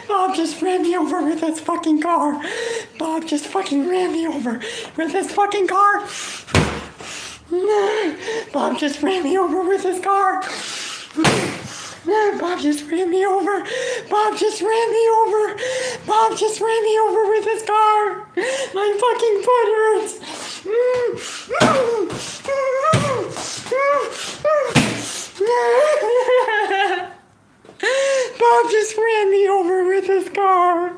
Bob just ran me over with his fucking car. Bob just fucking ran me over with his fucking car. Bob just ran me over with his car. Bob just ran me over. Bob just ran me over. Bob just ran me over with his car. My fucking foot hurts. Bob just ran me over with his car.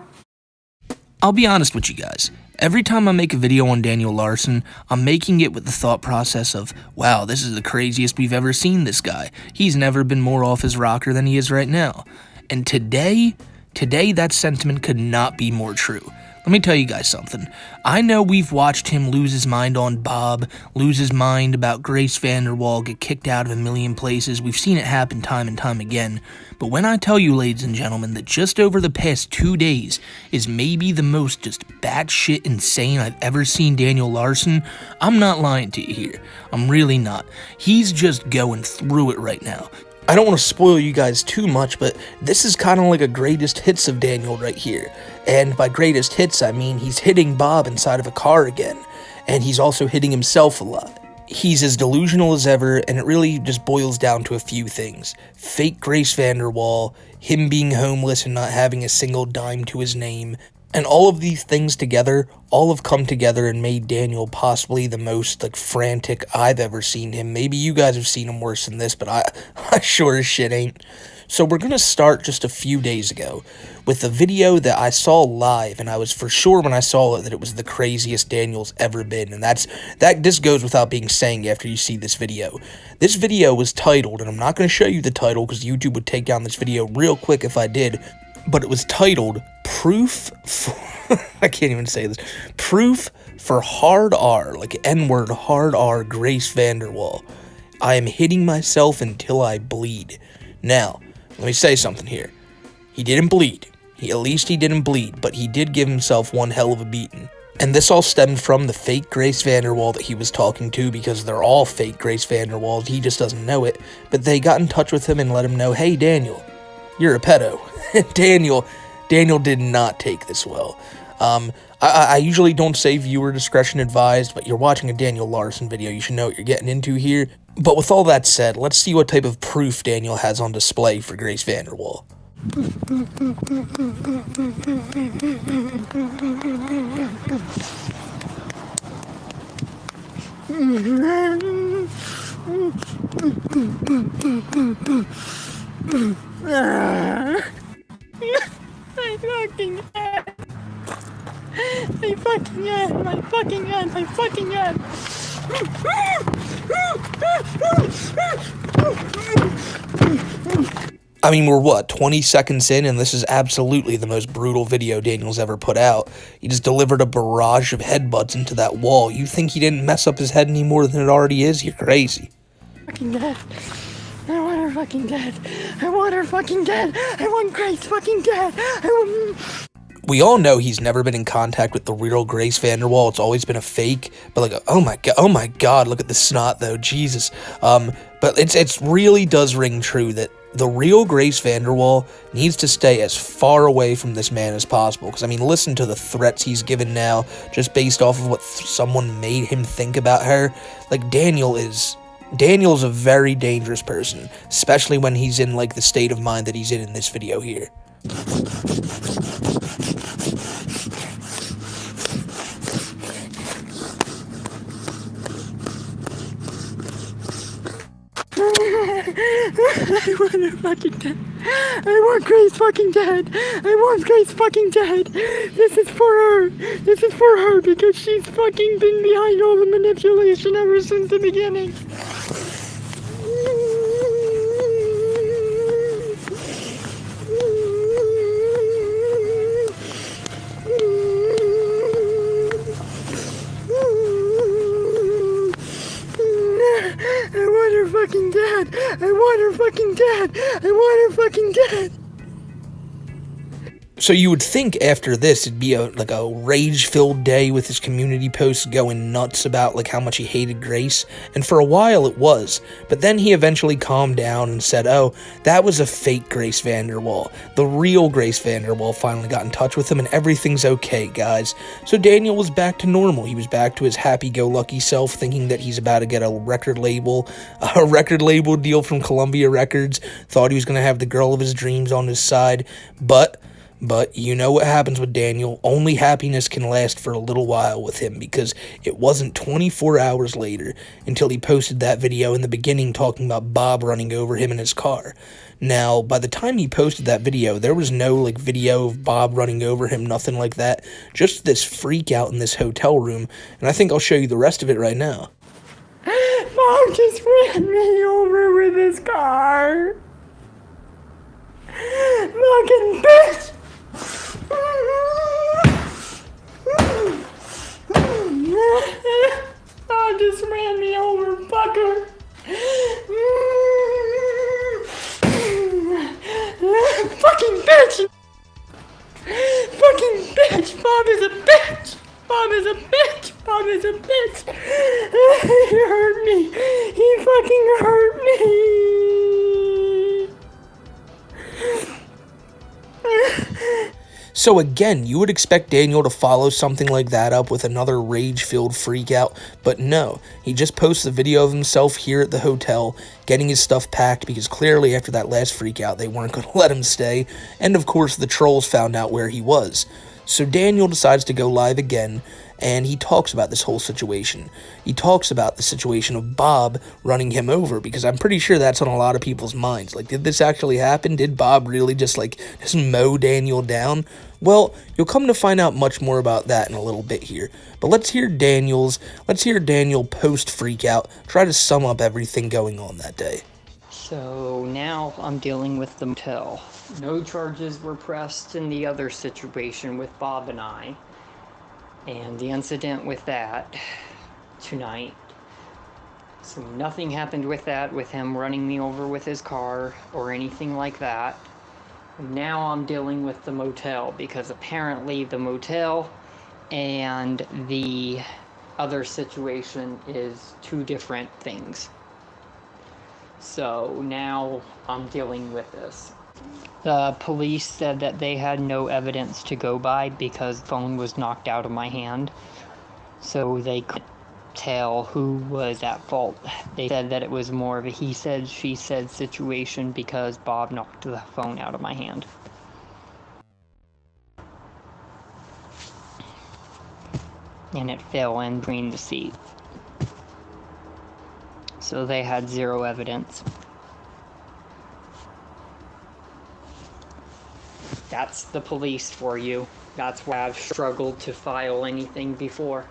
I'll be honest with you guys. Every time I make a video on Daniel Larson, I'm making it with the thought process of, wow, this is the craziest we've ever seen this guy. He's never been more off his rocker than he is right now. And today that sentiment could not be more true. Let me tell you guys something. I know we've watched him lose his mind on Bob, lose his mind about Grace VanderWaal, get kicked out of a million places. We've seen it happen time and time again. But when I tell you, ladies and gentlemen, that just over the past 2 days is maybe the most just batshit insane I've ever seen Daniel Larson, I'm not lying to you here. I'm really not. He's just going through it right now. I don't want to spoil you guys too much, but this is kind of like a greatest hits of Daniel right here. And by greatest hits, I mean he's hitting Bob inside of a car again. And he's also hitting himself a lot. He's as delusional as ever, and it really just boils down to a few things. Fake Grace VanderWaal, him being homeless and not having a single dime to his name, and all of these things together, all have come together and made Daniel possibly the most, frantic I've ever seen him. Maybe you guys have seen him worse than this, but I sure as shit ain't. So we're going to start just a few days ago with a video that I saw live, and I was for sure when I saw it that it was the craziest Daniel's ever been, and this goes without being saying after you see this video. This video was titled, and I'm not going to show you the title because YouTube would take down this video real quick if I did, but it was titled Proof for, I can't even say this, Proof for Hard R, like N-word Hard R Grace VanderWaal. I am hitting myself until I bleed. Now, let me say something here. He didn't bleed. At least he didn't bleed, but he did give himself one hell of a beating. And this all stemmed from the fake Grace VanderWaal that he was talking to, because they're all fake Grace VanderWaals. He just doesn't know it. But they got in touch with him and let him know, hey, Daniel, you're a pedo. Daniel did not take this well. I usually don't say viewer discretion advised, but you're watching a Daniel Larson video. You should know what you're getting into here. But with all that said, let's see what type of proof Daniel has on display for Grace VanderWaal. My fucking head. I mean, we're what, 20 seconds in, and this is absolutely the most brutal video Daniel's ever put out. He just delivered a barrage of headbutts into that wall. You think he didn't mess up his head any more than it already is? You're crazy. Fucking dead. I want her fucking dead. I want her fucking dead. I want Grace fucking dead. We all know he's never been in contact with the real Grace VanderWaal. It's always been a fake. But oh my god, look at the snot though, Jesus. But it's really does ring true that the real Grace VanderWaal needs to stay as far away from this man as possible. Because I mean, listen to the threats he's given now, just based off of what someone made him think about her. Like Daniel's a very dangerous person, especially when he's in the state of mind that he's in this video here. I want her fucking dead. I want Grace fucking dead. I want Grace fucking dead. This is for her. This is for her because she's fucking been behind all the manipulation ever since the beginning. I want her fucking dead. I want her fucking dead. I want her fucking dead. So you would think after this it'd be a rage-filled day with his community posts going nuts about like how much he hated Grace, and for a while it was, but then he eventually calmed down and said, oh, that was a fake Grace Vanderwall. The real Grace Vanderwall finally got in touch with him and everything's okay, guys. So Daniel was back to normal. He was back to his happy-go-lucky self, thinking that he's about to get a record label deal from Columbia Records, thought he was going to have the girl of his dreams on his side, But you know what happens with Daniel. Only happiness can last for a little while with him, because it wasn't 24 hours later until he posted that video in the beginning talking about Bob running over him in his car. Now, by the time he posted that video, there was no video of Bob running over him, nothing like that. Just this freak out in this hotel room, and I think I'll show you the rest of it right now. Bob just ran me over with his car. Fucking bitch! Oh, just ran me over, fucker. Fucking bitch! Fucking bitch! Bob is a bitch! Bob is a bitch! Bob is a bitch! He hurt me! He fucking hurt me! So again, you would expect Daniel to follow something like that up with another rage-filled freakout, but no, he just posts a video of himself here at the hotel, getting his stuff packed, because clearly after that last freakout, they weren't going to let him stay, and of course the trolls found out where he was. So Daniel decides to go live again, and he talks about this whole situation. He talks about the situation of Bob running him over, because I'm pretty sure that's on a lot of people's minds. Did this actually happen? Did Bob really just mow Daniel down? Well, you'll come to find out much more about that in a little bit here. But let's hear Daniel post-freakout try to sum up everything going on that day. So now I'm dealing with the motel. No charges were pressed in the other situation with Bob and I. And the incident with that tonight. So nothing happened with that, with him running me over with his car or anything like that. Now I'm dealing with the motel, because apparently the motel and the other situation is two different things. So now I'm dealing with this. The police said that they had no evidence to go by because the phone was knocked out of my hand. So they couldn't tell who was at fault. They said that it was more of a he said, she said situation because Bob knocked the phone out of my hand. And it fell in between the seat. So they had zero evidence. That's the police for you. That's why I've struggled to file anything before.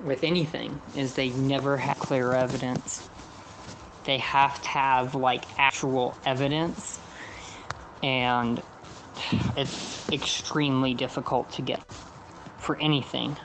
With anything, is they never have clear evidence. They have to have actual evidence, and it's extremely difficult to get for anything.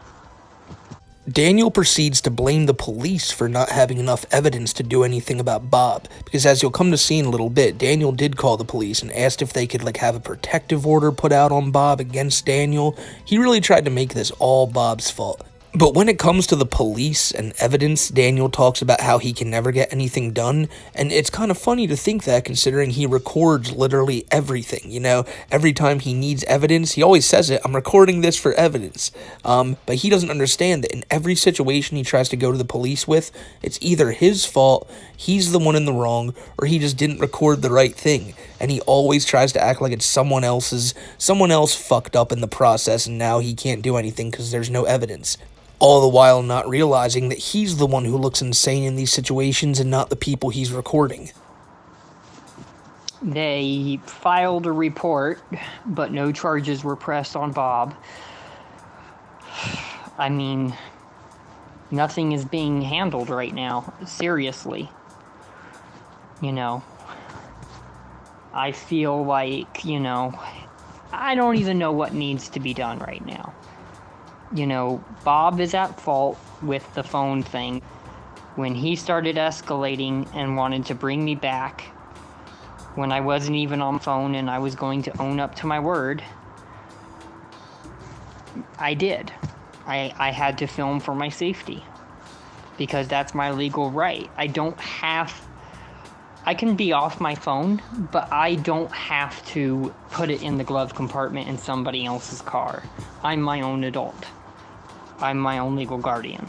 Daniel proceeds to blame the police for not having enough evidence to do anything about Bob, because as you'll come to see in a little bit, Daniel did call the police and asked if they could have a protective order put out on Bob against Daniel. He really tried to make this all Bob's fault. But when it comes to the police and evidence, Daniel talks about how he can never get anything done, and it's kind of funny to think that, considering he records literally everything, Every time he needs evidence, he always says it, I'm recording this for evidence. But he doesn't understand that in every situation he tries to go to the police with, it's either his fault, he's the one in the wrong, or he just didn't record the right thing. And he always tries to act like it's someone else fucked up in the process, and now he can't do anything because there's no evidence. All the while not realizing that he's the one who looks insane in these situations and not the people he's recording. They filed a report, but no charges were pressed on Bob. I mean, nothing is being handled right now, seriously. I feel like, I don't even know what needs to be done right now. Bob is at fault with the phone thing. When he started escalating and wanted to bring me back, when I wasn't even on the phone and I was going to own up to my word, I did. I had to film for my safety because that's my legal right. I can be off my phone, but I don't have to put it in the glove compartment in somebody else's car. I'm my own adult. I'm my own legal guardian.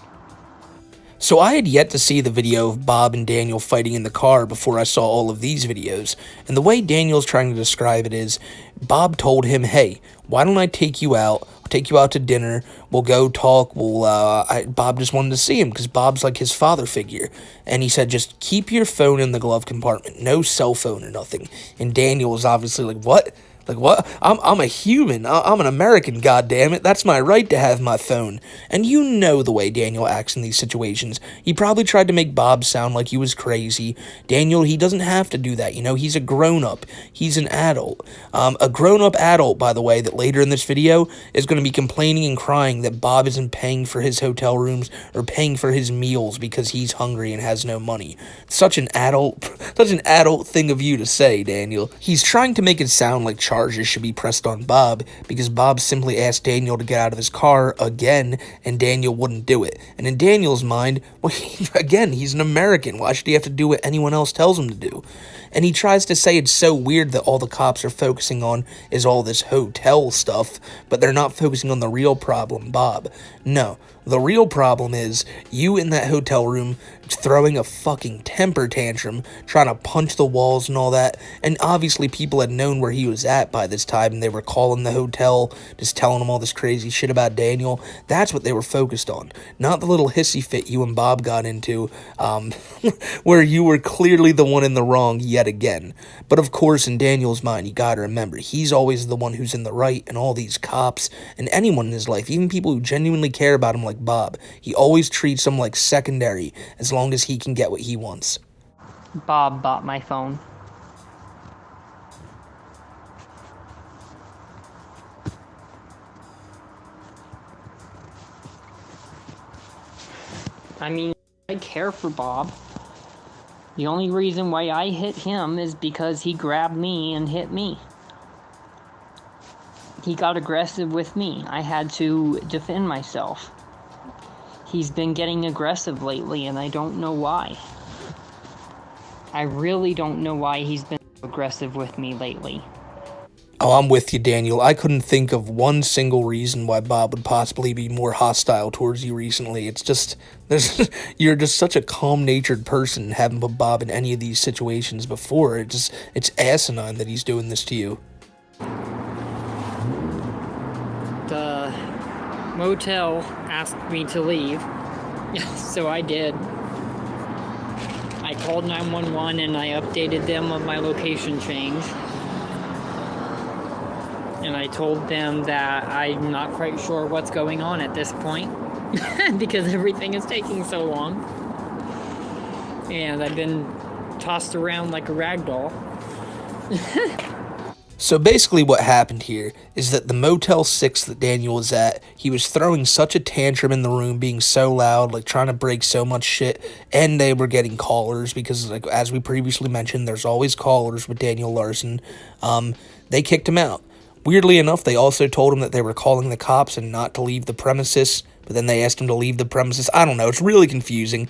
So I had yet to see the video of Bob and Daniel fighting in the car before I saw all of these videos, and the way Daniel's trying to describe it is, Bob told him, hey, why don't I take you out to dinner, we'll go talk, Bob just wanted to see him, because Bob's like his father figure, and he said, just keep your phone in the glove compartment, no cell phone or nothing, and Daniel was obviously like, what? Like, what? I'm a human. I'm an American, goddammit. That's my right to have my phone. And you know the way Daniel acts in these situations. He probably tried to make Bob sound like he was crazy. Daniel, he doesn't have to do that. You know, he's a grown-up. He's an adult. A grown-up adult, by the way, that later in this video is going to be complaining and crying that Bob isn't paying for his hotel rooms or paying for his meals because he's hungry and has no money. Such an adult thing of you to say, Daniel. He's trying to make it sound like charges should be pressed on Bob because Bob simply asked Daniel to get out of his car again and Daniel wouldn't do it. And in Daniel's mind, well, again, he's an American. Why should he have to do what anyone else tells him to do? And he tries to say it's so weird that all the cops are focusing on is all this hotel stuff, but they're not focusing on the real problem, Bob. No, the real problem is you in that hotel room throwing a fucking temper tantrum, trying to punch the walls and all that, and obviously people had known where he was at by this time, and they were calling the hotel, just telling him all this crazy shit about Daniel. That's what they were focused on, not the little hissy fit you and Bob got into, where you were clearly the one in the wrong yet again. But of course, in Daniel's mind, you gotta remember, he's always the one who's in the right, and all these cops, and anyone in his life, even people who genuinely care about him like Bob, he always treats them like secondary, as long as he can get what he wants. Bob bought my phone. I mean, I care for Bob. The only reason why I hit him is because he grabbed me and hit me. He got aggressive with me. I had to defend myself. He's been getting aggressive lately, and I don't know why. I really don't know why he's been aggressive with me lately. Oh, I'm with you, Daniel. I couldn't think of one single reason why Bob would possibly be more hostile towards you recently. It's just, you're just such a calm-natured person, haven't put Bob in any of these situations before. It's asinine that he's doing this to you. The motel asked me to leave, so I did. I called 911 and I updated them of my location change. And I told them that I'm not quite sure what's going on at this point because everything is taking so long. And I've been tossed around like a rag doll. So basically what happened here is that the Motel 6 that Daniel was at, he was throwing such a tantrum in the room, being so loud, like trying to break so much shit, and they were getting callers because, like, as we previously mentioned, there's always callers with Daniel Larson. They kicked him out. Weirdly enough, they also told him that they were calling the cops and not to leave the premises, but then they asked him to leave the premises. I don't know, it's really confusing.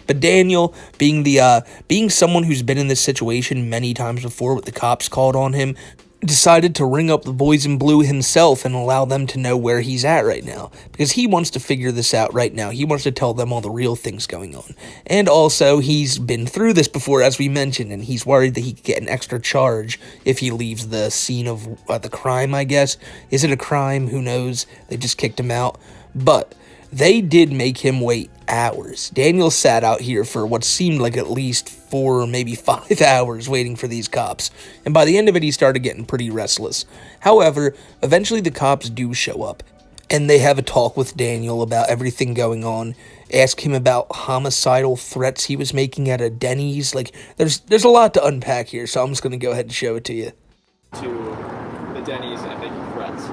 But Daniel, being someone who's been in this situation many times before with the cops called on him, decided to ring up the boys in blue himself and allow them to know where he's at right now, because he wants to figure this out right now. He wants to tell them all the real things going on. And also, he's been through this before, as we mentioned, and he's worried that he could get an extra charge if he leaves the scene of the crime, I guess. Is it a crime? Who knows? They just kicked him out. But they did make him wait hours. Daniel sat out here for what seemed like at least 4 or maybe 5 hours waiting for these cops, and by the end of it he started getting pretty restless. However, eventually the cops do show up, and they have a talk with Daniel about everything going on, ask him about homicidal threats he was making at a Denny's. Like, there's a lot to unpack here, so I'm just going to go ahead and show it to you. To the Denny's and making threats.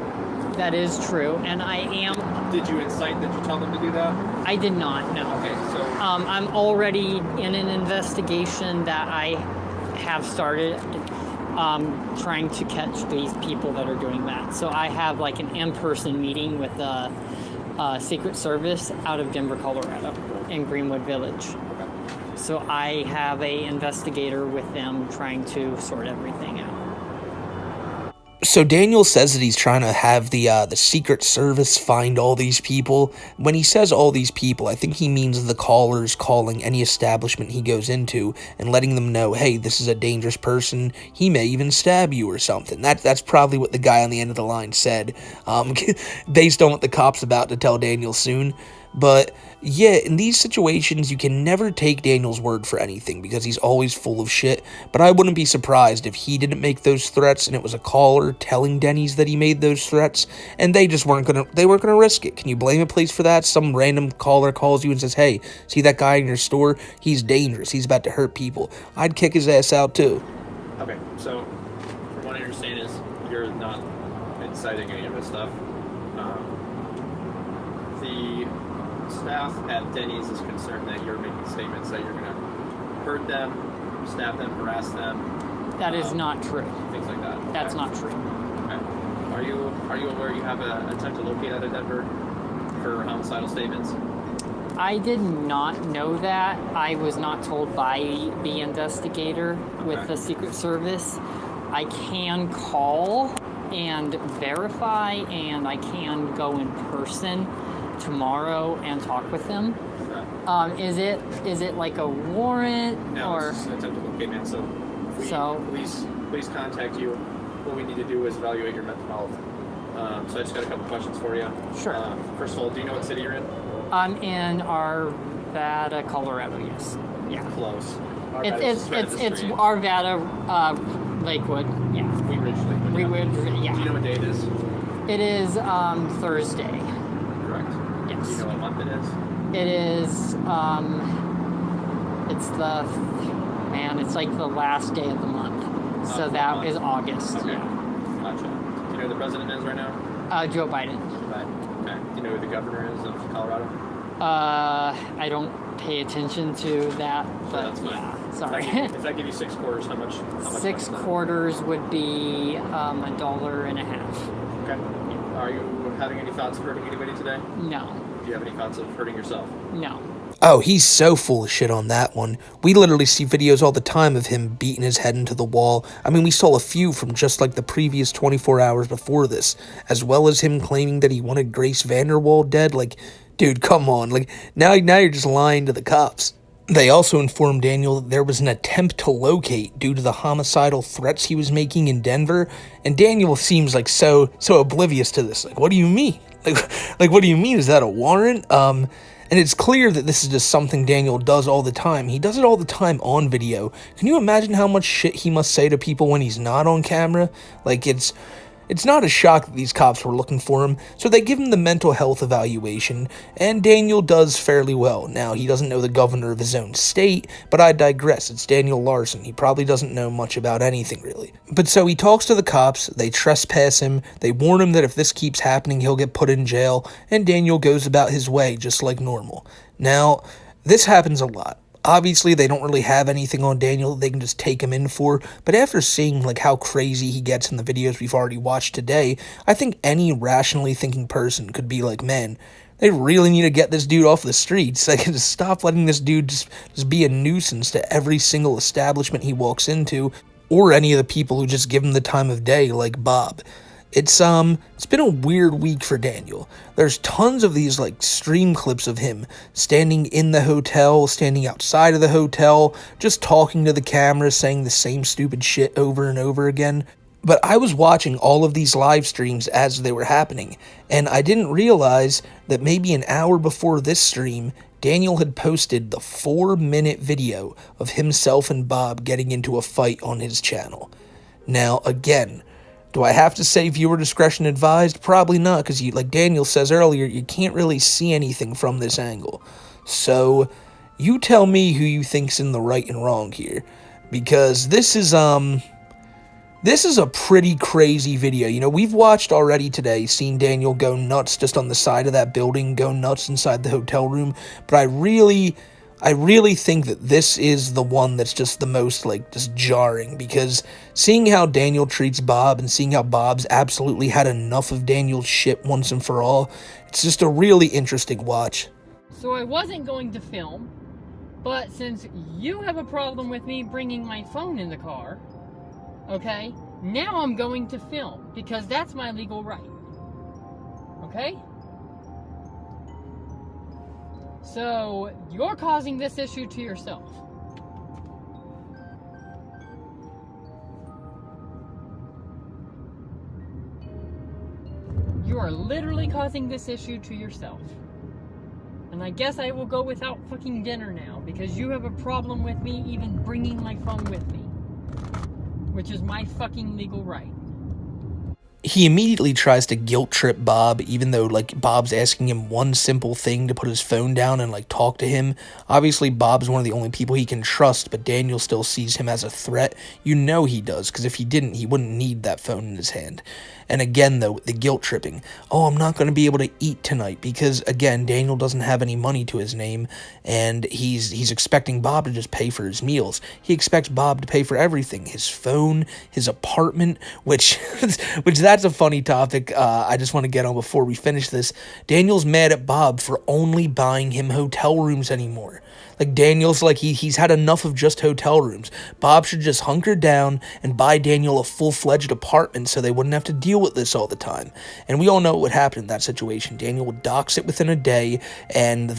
That is true, and I am... Did you incite? Did you tell them to do that? I did not, no. Okay, so... I'm already in an investigation that I have started trying to catch these people that are doing that. So I have like an in-person meeting with the Secret Service out of Denver, Colorado, in Greenwood Village. So I have a investigator with them trying to sort everything out. So Daniel says that he's trying to have the Secret Service find all these people. When he says all these people, I think he means the callers calling any establishment he goes into and letting them know, hey, this is a dangerous person. He may even stab you or something. That's probably what the guy on the end of the line said, based on what the cop's about to tell Daniel soon. But yeah, in these situations, you can never take Daniel's word for anything because he's always full of shit. But I wouldn't be surprised if he didn't make those threats and it was a caller telling Denny's that he made those threats and they just weren't gonna risk it. Can you blame a place for that? Some random caller calls you and says, hey, see that guy in your store? He's dangerous. He's about to hurt people. I'd kick his ass out too. Okay, so from what I understand is you're not inciting any of this stuff. The staff at Denny's is concerned that you're making statements that you're going to hurt them, stab them, harass them. That is not true. Things like that. That's Okay. not true. Okay. Are you aware you have an attempt to locate out of Denver for homicidal statements? I did not know that. I was not told by the investigator with Okay. the Secret Service. I can call and verify, and I can go in person tomorrow and talk with them. Okay. Is it like a warrant No, or it's an attempt to locate, man. So, if we So- police contact you. What we need to do is evaluate your mental health. So I just got a couple questions for you. Sure. First of all, do you know what city you're in? I'm in Arvada, Colorado? Yes. Yeah. Close. It's Arvada, Lakewood. Yeah. Wheat Ridge, Lakewood. Rewood. Yeah. Do you know what day it is? It is Thursday. Correct. Do you Yes. know what month it is? It is it's like the last day of the month. So Of the that month. is August. Okay. Yeah. Gotcha. Do you know who the president is right now? Joe Biden. Right. Okay. Do you know who the governor is of Colorado? I don't pay attention to that, but That's fine. yeah, sorry. If I give you 6 quarters, how much? Six quarters would be $1.50. Okay. Are you having any thoughts of hurting anybody today? No. Do you have any thoughts of hurting yourself? No. Oh, he's so full of shit on that one. We literally see videos all the time of him beating his head into the wall. I mean, we saw a few from just like the previous 24 hours before this, as well as him claiming that he wanted Grace Vanderwall dead. Like, dude, come on. Like, now you're just lying to the cops. They also informed Daniel that there was an attempt to locate due to the homicidal threats he was making in Denver, and Daniel seems like so oblivious to this. Like, what do you mean? Like, what do you mean? Is that a warrant? And it's clear that this is just something Daniel does all the time. He does it all the time on video. Can you imagine how much shit he must say to people when he's not on camera? Like, it's not a shock that these cops were looking for him, so they give him the mental health evaluation, and Daniel does fairly well. Now, he doesn't know the governor of his own state, but I digress. It's Daniel Larson. He probably doesn't know much about anything, really. But so he talks to the cops, they trespass him, they warn him that if this keeps happening, he'll get put in jail, and Daniel goes about his way just like normal. Now, this happens a lot. Obviously, they don't really have anything on Daniel that they can just take him in for, but after seeing like how crazy he gets in the videos we've already watched today, I think any rationally thinking person could be like, man, they really need to get this dude off the streets. They can just stop letting this dude just be a nuisance to every single establishment he walks into, or any of the people who just give him the time of day, like Bob. It's been a weird week for Daniel. There's tons of these like stream clips of him standing in the hotel, standing outside of the hotel, just talking to the camera, saying the same stupid shit over and over again. But I was watching all of these live streams as they were happening, and I didn't realize that maybe an hour before this stream, Daniel had posted the 4-minute video of himself and Bob getting into a fight on his channel. Now, again, do I have to say viewer discretion advised? Probably not, because like Daniel says earlier, you can't really see anything from this angle. So, you tell me who you think's in the right and wrong here. Because this is a pretty crazy video. You know, we've watched already today, seen Daniel go nuts just on the side of that building, go nuts inside the hotel room. But I really I really think that this is the one that's just the most, like, just jarring, because seeing how Daniel treats Bob and seeing how Bob's absolutely had enough of Daniel's shit once and for all, it's just a really interesting watch. So I wasn't going to film, but since you have a problem with me bringing my phone in the car, okay, now I'm going to film, because that's my legal right. Okay? So, you're causing this issue to yourself. You are literally causing this issue to yourself. And I guess I will go without fucking dinner now, because you have a problem with me even bringing my phone with me. Which is my fucking legal right. He immediately tries to guilt trip Bob, even though, like, Bob's asking him one simple thing to put his phone down and, like, talk to him. Obviously, Bob's one of the only people he can trust, but Daniel still sees him as a threat. You know he does, because if he didn't, he wouldn't need that phone in his hand. And again, though, the guilt tripping. Oh, I'm not going to be able to eat tonight, because, again, Daniel doesn't have any money to his name, and he's expecting Bob to just pay for his meals. He expects Bob to pay for everything. His phone, his apartment, which that's a funny topic I just want to get on before we finish this. Daniel's mad at Bob for only buying him hotel rooms anymore. Like, Daniel's like, he's had enough of just hotel rooms. Bob should just hunker down and buy Daniel a full-fledged apartment so they wouldn't have to deal with this all the time. And we all know what would happen in that situation. Daniel would dox it within a day, and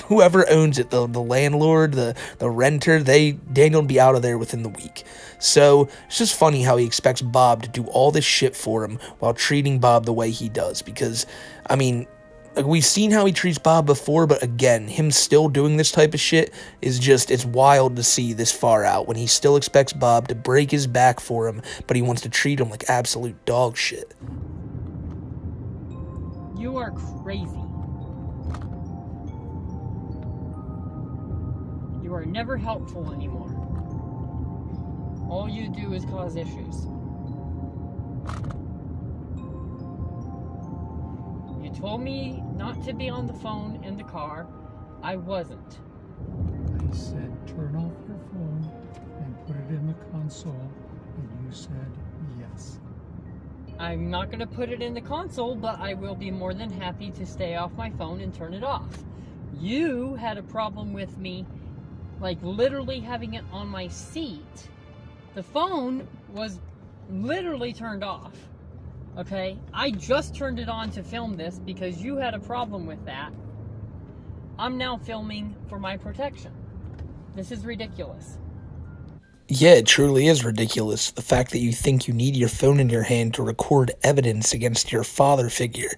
whoever owns it, the landlord, the renter, Daniel would be out of there within the week. So, it's just funny how he expects Bob to do all this shit for him while treating Bob the way he does. Because, I mean, like, we've seen how he treats Bob before, but again, him still doing this type of shit is just, it's wild to see this far out, when he still expects Bob to break his back for him, but he wants to treat him like absolute dog shit. You are crazy. You are never helpful anymore. All you do is cause issues. You told me not to be on the phone in the car. I wasn't. I said turn off your phone and put it in the console, and you said yes. I'm not going to put it in the console, but I will be more than happy to stay off my phone and turn it off. You had a problem with me, like, literally having it on my seat. The phone was literally turned off. Okay, I just turned it on to film this because you had a problem with that. I'm now filming for my protection. This is ridiculous. Yeah, it truly is ridiculous. The fact that you think you need your phone in your hand to record evidence against your father figure.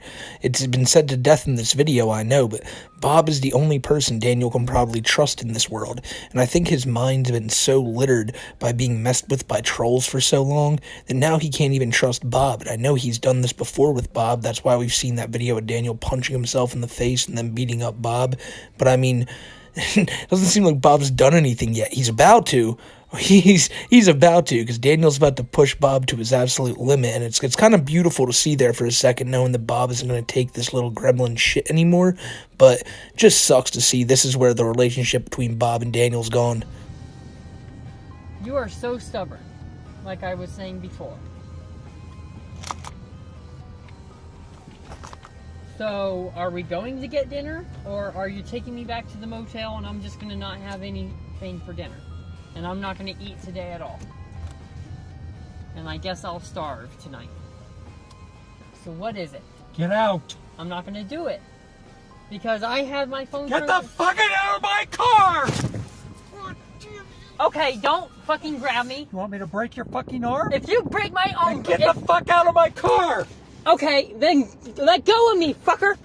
It's been said to death in this video, I know, but Bob is the only person Daniel can probably trust in this world, and I think his mind's been so littered by being messed with by trolls for so long that now he can't even trust Bob. And I know he's done this before with Bob. That's why we've seen that video of Daniel punching himself in the face and then beating up Bob. But I mean, it doesn't seem like Bob's done anything yet. He's about to. He's about to, because Daniel's about to push Bob to his absolute limit, and it's kind of beautiful to see there for a second, knowing that Bob isn't going to take this little gremlin shit anymore, but it just sucks to see this is where the relationship between Bob and Daniel's gone. You are so stubborn, like I was saying before. So, are we going to get dinner, or are you taking me back to the motel and I'm just going to not have anything for dinner? And I'm not going to eat today at all. And I guess I'll starve tonight. So what is it? Get out! I'm not going to do it. Because I had my phone... Get the fucking out of my car! Okay, don't fucking grab me. You want me to break your fucking arm? If you break my arm... Then get the fuck out of my car! Okay, then let go of me, fucker!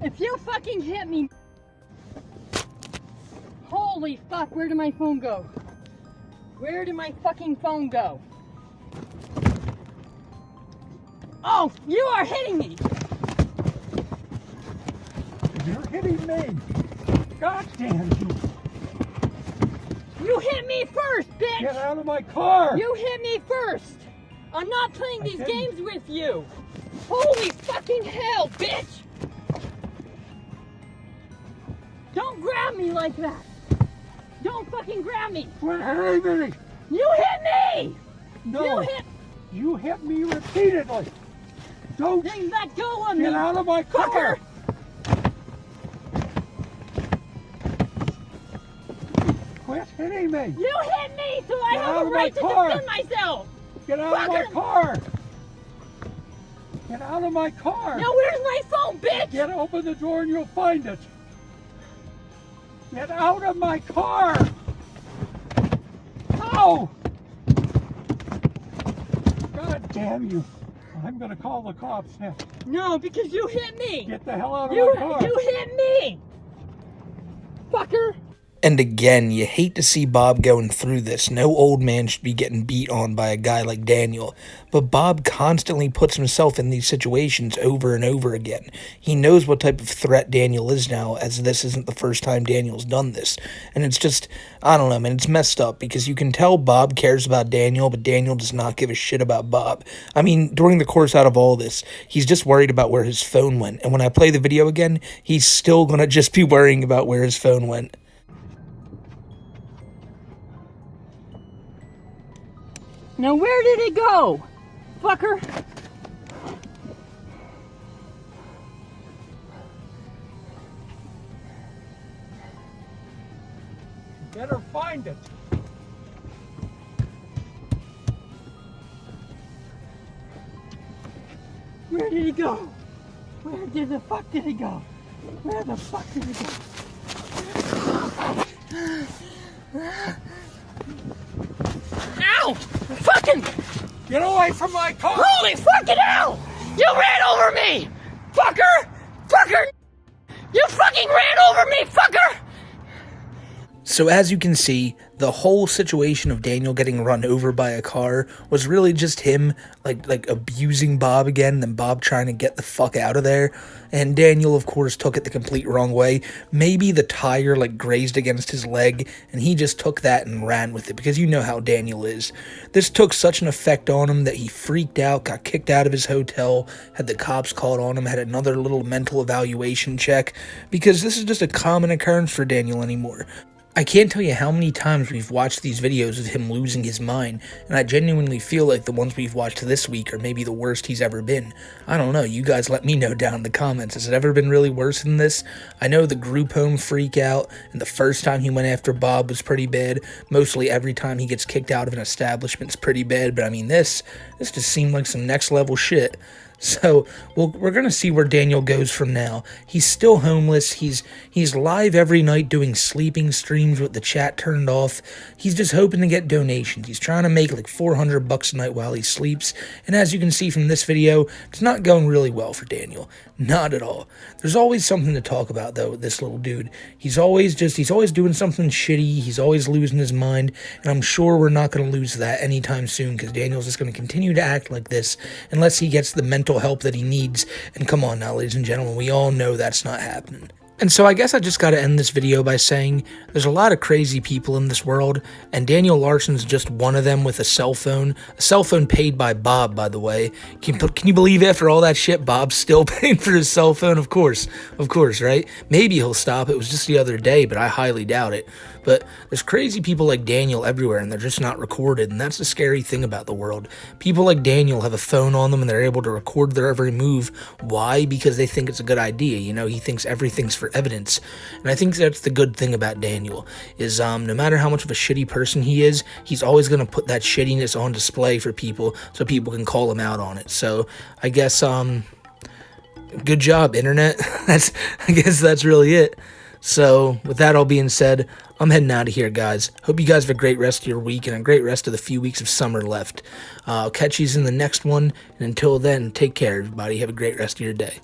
If you fucking hit me... Holy fuck, where did my phone go? Where did my fucking phone go? Oh, you are hitting me! You're hitting me! God damn you! You hit me first, bitch! Get out of my car! You hit me first! I'm not playing these games with you! Holy fucking hell, bitch! Don't grab me like that! Don't fucking grab me! Quit hitting me! You hit me! No! You hit me repeatedly! Don't Then let go of me! get out of my car! Fucker! Quit hitting me! You hit me, so I Get out have of a my right to car. defend myself! Get out of my Fucker. car! Get out of my car! Now where's my phone, bitch? Get open the door and you'll find it! Get out of my car! Ow! God damn you! I'm gonna call the cops now. No, because you hit me! Get the hell out of my car! You hit me! Fucker! And again, you hate to see Bob going through this. No old man should be getting beat on by a guy like Daniel. But Bob constantly puts himself in these situations over and over again. He knows what type of threat Daniel is now, as this isn't the first time Daniel's done this. And it's just, I don't know, man, it's messed up, because you can tell Bob cares about Daniel, but Daniel does not give a shit about Bob. I mean, during the course out of all this, he's just worried about where his phone went. And when I play the video again, he's still gonna just be worrying about where his phone went. Now where did it go? Fucker! Better find it! Where did it go? Where did the fuck did it go? Where the fuck did it go? Ow! Fucking! Get away from my car! Holy fucking hell! You ran over me! Fucker! Fucker! You fucking ran over me, fucker! So as you can see, the whole situation of Daniel getting run over by a car was really just him like abusing Bob again, and Bob trying to get the fuck out of there. And Daniel, of course, took it the complete wrong way. Maybe the tire grazed against his leg, and he just took that and ran with it, because you know how Daniel is. This took such an effect on him that he freaked out, got kicked out of his hotel, had the cops called on him, had another little mental evaluation check, because this is just a common occurrence for Daniel anymore. I can't tell you how many times we've watched these videos of him losing his mind, and I genuinely feel like the ones we've watched this week are maybe the worst he's ever been. I don't know, you guys let me know down in the comments. Has it ever been really worse than this? I know the group home freak out, and the first time he went after Bob was pretty bad. Mostly every time he gets kicked out of an establishment's pretty bad, but I mean this just seemed like some next level shit. So, we're going to see where Daniel goes from now. He's still homeless. He's live every night doing sleeping streams with the chat turned off. He's just hoping to get donations. He's trying to make like $400 a night while he sleeps. And as you can see from this video, it's not going really well for Daniel. Not at all. There's always something to talk about, though, with this little dude. He's always doing something shitty. He's always losing his mind. And I'm sure we're not going to lose that anytime soon, because Daniel's just going to continue to act like this unless he gets the mental help that he needs. And come on now, ladies and gentlemen, we all know that's not happening. And so I guess I just got to end this video by saying there's a lot of crazy people in this world, and Daniel Larson's just one of them with a cell phone paid by Bob, by the way. Can you believe after all that shit, Bob's still paying for his cell phone? Of course, right? Maybe he'll stop. It was just the other day, but I highly doubt it. But there's crazy people like Daniel everywhere, and they're just not recorded, and that's the scary thing about the world. People like Daniel have a phone on them, and they're able to record their every move. Why? Because they think it's a good idea. You know, he thinks everything's for evidence. And I think that's the good thing about Daniel, is no matter how much of a shitty person he is, he's always going to put that shittiness on display for people, so people can call him out on it. So, I guess, good job, internet. I guess that's really it. So, with that all being said, I'm heading out of here, guys. Hope you guys have a great rest of your week and a great rest of the few weeks of summer left. I'll catch you in the next one, and until then, take care, everybody. Have a great rest of your day.